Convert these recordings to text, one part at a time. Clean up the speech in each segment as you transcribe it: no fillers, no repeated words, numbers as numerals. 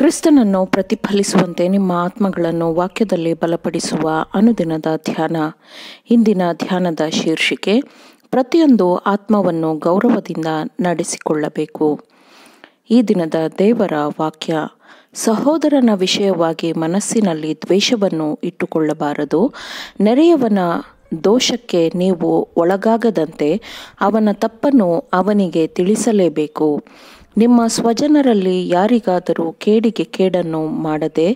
ಕ್ರಿಸ್ತನನ್ನು ಪ್ರತಿಫಲಿಸುವಂತೆ ನಿಮ್ಮ ಆತ್ಮಗಳನ್ನು ವಾಕ್ಯದಲ್ಲಿ ಬಲಪಡಿಸುವ ಅನುದಿನದ ಧ್ಯಾನ. ಇಂದಿನ ಧ್ಯಾನದ ಶೀರ್ಷಿಕೆ, ಪ್ರತಿಯೊಂದು ಆತ್ಮವನ್ನು ಗೌರವದಿಂದ ನಡೆಸಿಕೊಳ್ಳಬೇಕು. ಈ ದಿನದ ದೇವರ ವಾಕ್ಯ, ಸಹೋದರನ ವಿಷಯವಾಗಿ ಮನಸ್ಸಿನಲ್ಲಿ ದ್ವೇಷವನ್ನು ಇಟ್ಟುಕೊಳ್ಳಬಾರದು. ನೆರೆಯವನ ದೋಷಕ್ಕೆ ನೀವು ಒಳಗಾಗದಂತೆ ಅವನ ತಪ್ಪನ್ನು ಅವನಿಗೆ ತಿಳಿಸಲೇಬೇಕು. ನಿಮ್ಮ ಸ್ವಜನರಲ್ಲಿ ಯಾರಿಗಾದರೂ ಕೇಡಿಗೆ ಕೇಡನ್ನು ಮಾಡದೆ,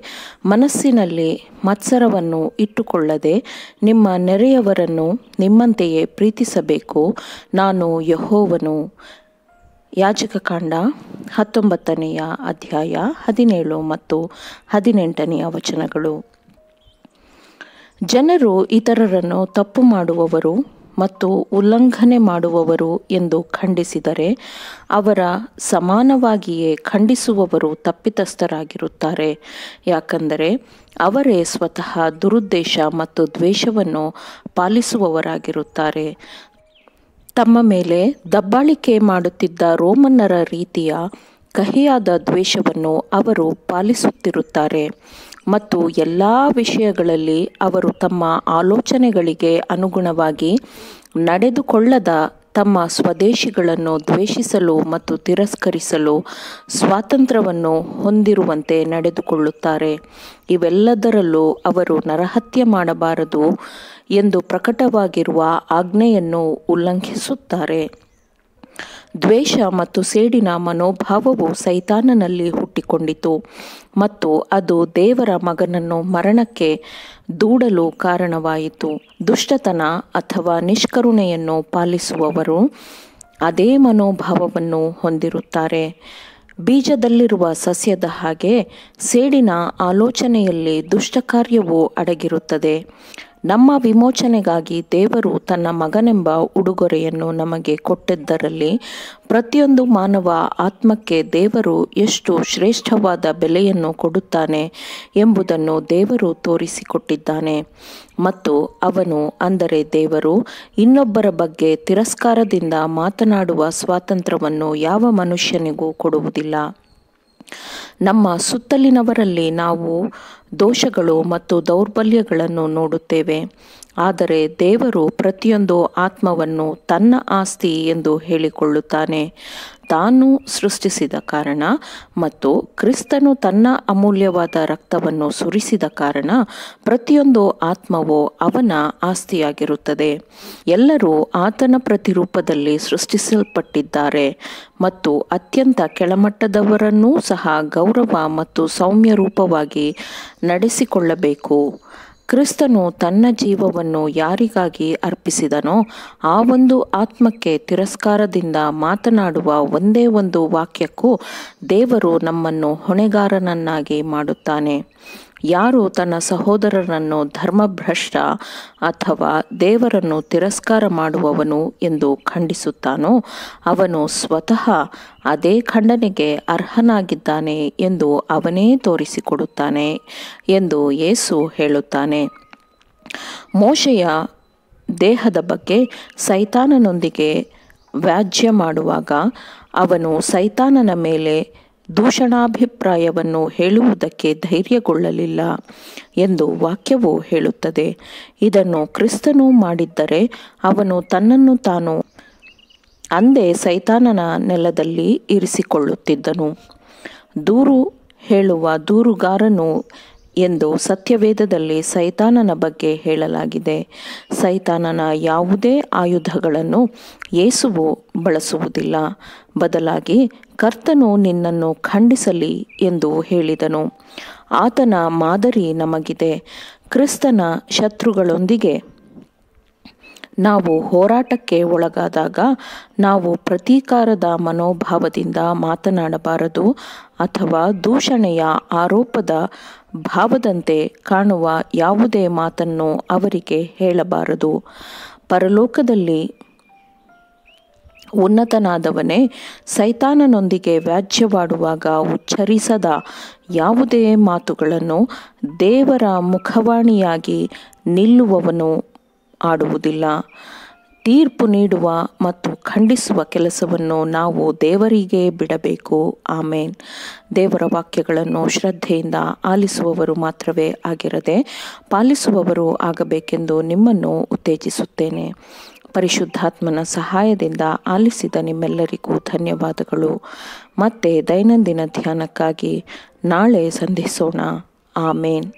ಮನಸ್ಸಿನಲ್ಲಿ ಮತ್ಸರವನ್ನು ಇಟ್ಟುಕೊಳ್ಳದೆ, ನಿಮ್ಮ ನೆರೆಯವರನ್ನು ನಿಮ್ಮಂತೆಯೇ ಪ್ರೀತಿಸಬೇಕು. ನಾನು ಯೆಹೋವನು. ಯಾಜಕಕಾಂಡ 19ನೇ ಅಧ್ಯಾಯ 17 ಮತ್ತು 18ನೇ ವಚನಗಳು. ಜನರು ಇತರರನ್ನು ತಪ್ಪು ಮಾಡುವವರು ಮತ್ತು ಉಲ್ಲಂಘನೆ ಮಾಡುವವರು ಎಂದು ಖಂಡಿಸಿದರೆ, ಅವರ ಸಮಾನವಾಗಿಯೇ ಖಂಡಿಸುವವರು ತಪ್ಪಿತಸ್ಥರಾಗಿರುತ್ತಾರೆ. ಯಾಕಂದರೆ ಅವರೇ ಸ್ವತಃ ದುರುದ್ದೇಶ ಮತ್ತು ದ್ವೇಷವನ್ನು ಪಾಲಿಸುವವರಾಗಿರುತ್ತಾರೆ. ತಮ್ಮ ಮೇಲೆ ದಬ್ಬಾಳಿಕೆ ಮಾಡುತ್ತಿದ್ದ ರೋಮನ್ನರ ರೀತಿಯ ಕಹಿಯಾದ ದ್ವೇಷವನ್ನು ಅವರು ಪಾಲಿಸುತ್ತಿರುತ್ತಾರೆ ಮತ್ತು ಎಲ್ಲ ವಿಷಯಗಳಲ್ಲಿ ಅವರು ತಮ್ಮ ಆಲೋಚನೆಗಳಿಗೆ ಅನುಗುಣವಾಗಿ ನಡೆದುಕೊಳ್ಳದ ತಮ್ಮ ಸ್ವದೇಶಿಗಳನ್ನು ದ್ವೇಷಿಸಲು ಮತ್ತು ತಿರಸ್ಕರಿಸಲು ಸ್ವಾತಂತ್ರ್ಯವನ್ನು ಹೊಂದಿರುವಂತೆ ನಡೆದುಕೊಳ್ಳುತ್ತಾರೆ. ಇವೆಲ್ಲದರಲ್ಲೂ ಅವರು ನರಹತ್ಯೆ ಮಾಡಬಾರದು ಎಂದು ಪ್ರಕಟವಾಗಿರುವ ಆಜ್ಞೆಯನ್ನು ಉಲ್ಲಂಘಿಸುತ್ತಾರೆ. ದ್ವೇಷ ಮತ್ತು ಸೇಡಿನ ಮನೋಭಾವವು ಸೈತಾನನಲ್ಲಿ ಹುಟ್ಟಿಕೊಂಡಿತು ಮತ್ತು ಅದು ದೇವರ ಮಗನನ್ನು ಮರಣಕ್ಕೆ ದೂಡಲು ಕಾರಣವಾಯಿತು. ದುಷ್ಟತನ ಅಥವಾ ನಿಷ್ಕರುಣೆಯನ್ನು ಪಾಲಿಸುವವರು ಅದೇ ಮನೋಭಾವವನ್ನು ಹೊಂದಿರುತ್ತಾರೆ. ಬೀಜದಲ್ಲಿರುವ ಸಸ್ಯದ ಹಾಗೆ ಸೇಡಿನ ಆಲೋಚನೆಯಲ್ಲಿ ದುಷ್ಟಕಾರ್ಯವು ಅಡಗಿರುತ್ತದೆ. ನಮ್ಮ ವಿಮೋಚನೆಗಾಗಿ ದೇವರು ತನ್ನ ಮಗನೆಂಬ ಉಡುಗೊರೆಯನ್ನು ನಮಗೆ ಕೊಟ್ಟಿದ್ದರಲ್ಲಿ, ಪ್ರತಿಯೊಂದು ಮಾನವ ಆತ್ಮಕ್ಕೆ ದೇವರು ಎಷ್ಟು ಶ್ರೇಷ್ಠವಾದ ಬೆಲೆಯನ್ನು ಕೊಡುತ್ತಾನೆ ಎಂಬುದನ್ನು ದೇವರು ತೋರಿಸಿಕೊಟ್ಟಿದ್ದಾನೆ. ಮತ್ತು ಅವನು, ಅಂದರೆ ದೇವರು, ಇನ್ನೊಬ್ಬರ ಬಗ್ಗೆ ತಿರಸ್ಕಾರದಿಂದ ಮಾತನಾಡುವ ಸ್ವಾತಂತ್ರ್ಯವನ್ನು ಯಾವ ಮನುಷ್ಯನಿಗೂ ಕೊಡುವುದಿಲ್ಲ. ನಮ್ಮ ಸುತ್ತಲಿನವರಲ್ಲಿ ನಾವು ದೋಷಗಳು ಮತ್ತು ದೌರ್ಬಲ್ಯಗಳನ್ನು ನೋಡುತ್ತೇವೆ. ಆದರೆ ದೇವರು ಪ್ರತಿಯೊಂದು ಆತ್ಮವನ್ನು ತನ್ನ ಆಸ್ತಿ ಎಂದು ಹೇಳಿಕೊಳ್ಳುತ್ತಾನೆ. ತಾನು ಸೃಷ್ಟಿಸಿದ ಕಾರಣ ಮತ್ತು ಕ್ರಿಸ್ತನು ತನ್ನ ಅಮೂಲ್ಯವಾದ ರಕ್ತವನ್ನು ಸುರಿಸಿದ ಕಾರಣ ಪ್ರತಿಯೊಂದು ಆತ್ಮವು ಅವನ ಆಸ್ತಿಯಾಗಿರುತ್ತದೆ. ಎಲ್ಲರೂ ಆತನ ಪ್ರತಿರೂಪದಲ್ಲಿ ಸೃಷ್ಟಿಸಲ್ಪಟ್ಟಿದ್ದಾರೆ ಮತ್ತು ಅತ್ಯಂತ ಕೆಳಮಟ್ಟದವರನ್ನೂ ಸಹ ಗೌರವ ಮತ್ತು ಸೌಮ್ಯ ರೂಪವಾಗಿ ನಡೆಸಿಕೊಳ್ಳಬೇಕು. ಕ್ರಿಸ್ತನು ತನ್ನ ಜೀವವನ್ನು ಯಾರಿಗಾಗಿ ಅರ್ಪಿಸಿದನೋ ಆ ಒಂದು ಆತ್ಮಕ್ಕೆ ತಿರಸ್ಕಾರದಿಂದ ಮಾತನಾಡುವ ಒಂದೇ ಒಂದು ವಾಕ್ಯಕ್ಕೂ ದೇವರು ನಮ್ಮನ್ನು ಹೊಣೆಗಾರನನ್ನಾಗಿ ಮಾಡುತ್ತಾನೆ. ಯಾರು ತನ್ನ ಸಹೋದರನನ್ನು ಧರ್ಮಭ್ರಷ್ಟ ಅಥವಾ ದೇವರನ್ನು ತಿರಸ್ಕಾರ ಮಾಡುವವನು ಎಂದು ಖಂಡಿಸುತ್ತಾನೋ ಅವನು ಸ್ವತಃ ಅದೇ ಖಂಡನೆಗೆ ಅರ್ಹನಾಗಿದ್ದಾನೆ ಎಂದು ಅವನೇ ತೋರಿಸಿಕೊಡುತ್ತಾನೆ ಎಂದು ಯೇಸು ಹೇಳುತ್ತಾನೆ. ಮೋಶೆಯ ದೇಹದ ಬಗ್ಗೆ ಸೈತಾನನೊಂದಿಗೆ ವ್ಯಾಜ್ಯ ಮಾಡುವಾಗ ಅವನು ಸೈತಾನನ ಮೇಲೆ ದೂಷಣಾಭಿಪ್ರಾಯವನ್ನು ಹೇಳುವುದಕ್ಕೆ ಧೈರ್ಯಗೊಳ್ಳಲಿಲ್ಲ ಎಂದು ವಾಕ್ಯವು ಹೇಳುತ್ತದೆ. ಇದನ್ನು ಕ್ರಿಸ್ತನು ಮಾಡಿದ್ದರೆ ಅವನು ತನ್ನನ್ನು ತಾನು ಅಂದೇ ಸೈತಾನನ ನೆಲದಲ್ಲಿ ಇರಿಸಿಕೊಳ್ಳುತ್ತಿದ್ದನು. ದೂರು ಹೇಳುವ ದೂರುಗಾರನು ಎಂದು ಸತ್ಯವೇದದಲ್ಲಿ ಸೈತಾನನ ಬಗ್ಗೆ ಹೇಳಲಾಗಿದೆ. ಸೈತಾನನ ಯಾವುದೇ ಆಯುಧಗಳನ್ನು ಯೇಸುವು ಬಳಸುವುದಿಲ್ಲ. ಬದಲಾಗಿ ಕರ್ತನು ನಿನ್ನನ್ನು ಖಂಡಿಸಲಿ ಎಂದು ಹೇಳಿದನು. ಆತನ ಮಾದರಿ ನಮಗಿದೆ. ಕ್ರಿಸ್ತನ ಶತ್ರುಗಳೊಂದಿಗೆ ನಾವು ಹೋರಾಟಕ್ಕೆ ಒಳಗಾದಾಗ ನಾವು ಪ್ರತೀಕಾರದ ಮನೋಭಾವದಿಂದ ಮಾತನಾಡಬಾರದು ಅಥವಾ ದೂಷಣೆಯ ಆರೋಪದ ಭಾವದಂತೆ ಕಾಣುವ ಯಾವುದೇ ಮಾತನ್ನು ಅವರಿಗೆ ಹೇಳಬಾರದು. ಪರಲೋಕದಲ್ಲಿ ಉನ್ನತನಾದವನೇ ಸೈತಾನನೊಂದಿಗೆ ವ್ಯಾಜ್ಯವಾಡುವಾಗ ಉಚ್ಚರಿಸದ ಯಾವುದೇ ಮಾತುಗಳನ್ನು ದೇವರ ಮುಖವಾಣಿಯಾಗಿ ನಿಲ್ಲುವವನು ಆಡುವುದಿಲ್ಲ. ತೀರ್ಪು ನೀಡುವ ಮತ್ತು ಖಂಡಿಸುವ ಕೆಲಸವನ್ನು ನಾವು ದೇವರಿಗೆ ಬಿಡಬೇಕು. ಆಮೇನ್. ದೇವರ ವಾಕ್ಯಗಳನ್ನು ಶ್ರದ್ಧೆಯಿಂದ ಆಲಿಸುವವರು ಮಾತ್ರವೇ ಆಗಿರದೆ ಪಾಲಿಸುವವರು ಆಗಬೇಕೆಂದು ನಿಮ್ಮನ್ನು ಉತ್ತೇಜಿಸುತ್ತೇನೆ. ಪರಿಶುದ್ಧಾತ್ಮನ ಸಹಾಯದಿಂದ ಆಲಿಸಿದ ನಿಮ್ಮೆಲ್ಲರಿಗೂ ಧನ್ಯವಾದಗಳು. ಮತ್ತೆ ದೈನಂದಿನ ಧ್ಯಾನಕ್ಕಾಗಿ ನಾಳೆ ಸಂಧಿಸೋಣ. ಆಮೇನ್.